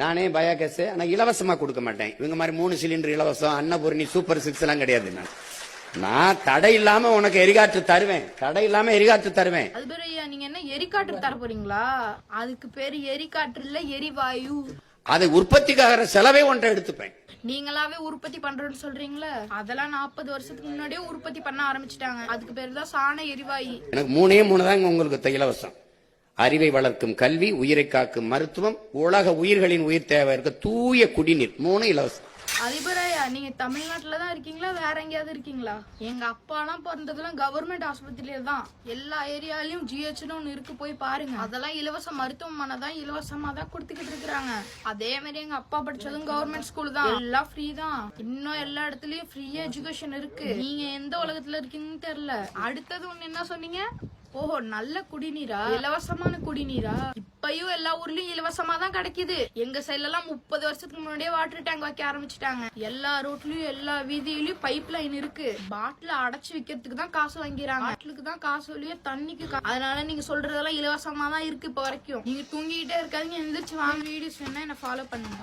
நானே பயோகேஸ் ஆனா இலவசமா கொடுக்க மாட்டேன். இவங்க மாதிரி 3 சிலிண்டர் இலவசம், அன்னபூர்ணி, சூப்பர் 6 எல்லாம் கிடையாது. நான் தடை இல்லாம உனக்கு எரிகாற்று தருவேன், தடை இல்லாம எரிகாற்று தருவேன். அது பேரு ஐயா, நீங்க என்ன எரிகாற்று தர போறீங்களா? அதுக்கு பேரு எரிகாற்று இல்ல, எரிவாயு. அதை உற்பத்திக்காக செலவே ஒன்றை எடுத்துப்பேன். நீங்களாவே உற்பத்தி பண்றேன்னு சொல்றீங்களா? அதெல்லாம் 40 வருஷத்துக்கு முன்னாடியே உற்பத்தி பண்ண ஆரம்பிச்சிட்டாங்க. அதுக்கு பேரு தான் சாண எரிவாயு. எனக்கு 3 தான் உங்களுக்கு இலவசம். அறிவை வளர்க்கும் கல்வி, உயிரை காக்கும் மருத்துவம், உலக உயிர்களின் உயிர் தேவை இருக்க தூய குடிநீர், 3 இலவசம். அதிபரையா, நீங்க தமிழ்நாட்டுல தான் இருக்கீங்களா, வேற எங்கேயாவது இருக்கீங்களா? எங்க அப்பா எல்லாம் பிறந்ததுலாம் கவர்மெண்ட் ஆஸ்பத்திரியில தான். எல்லா ஏரியாலயும் ஜிஹெச்னு ஒண்ணு இருக்கு, போய் பாருங்க. அதெல்லாம் இலவச மருத்துவமனை தான், இலவசமா தான் கொடுத்துக்கிட்டு இருக்காங்க. அதே மாதிரி எங்க அப்பா படிச்சதும் கவர்மெண்ட் ஸ்கூல் தான், எல்லாம் ஃப்ரீ தான். இன்னும் எல்லா இடத்துலயும் ஃப்ரீ எஜுகேஷன் இருக்கு. நீங்க எந்த உலகத்துல இருக்கீங்கன்னு தெரியல. அடுத்தது ஒண்ணு என்ன சொன்னீங்க? ஓஹோ, நல்ல குடிநீரா? இலவசமான குடிநீரா? இப்பயும் எல்லா ஊர்லயும் இலவசமா தான் கிடைக்குது. எங்க சைட்ல எல்லாம் 30 வருஷத்துக்கு முன்னாடியே வாட்டர் டேங்க் வைக்க ஆரம்பிச்சுட்டாங்க. எல்லா ரோட்லயும் எல்லா வீதியிலயும் பைப் லைன் இருக்கு. பாட்டில அடைச்சு விக்கிறதுக்கு தான் காசு வாங்கிறாங்க. பாட்டிலுக்கு தான் காசு இல்லையே, தண்ணிக்கு. அதனால நீங்க சொல்றதெல்லாம் இலவசமா தான் இருக்கு இப்ப வரைக்கும். நீங்க தூங்கிட்டே இருக்காதீங்க, எந்திரிச்சு வாங்க. வீடியோஸ் வேணா என்ன ஃபாலோ பண்ணுங்க.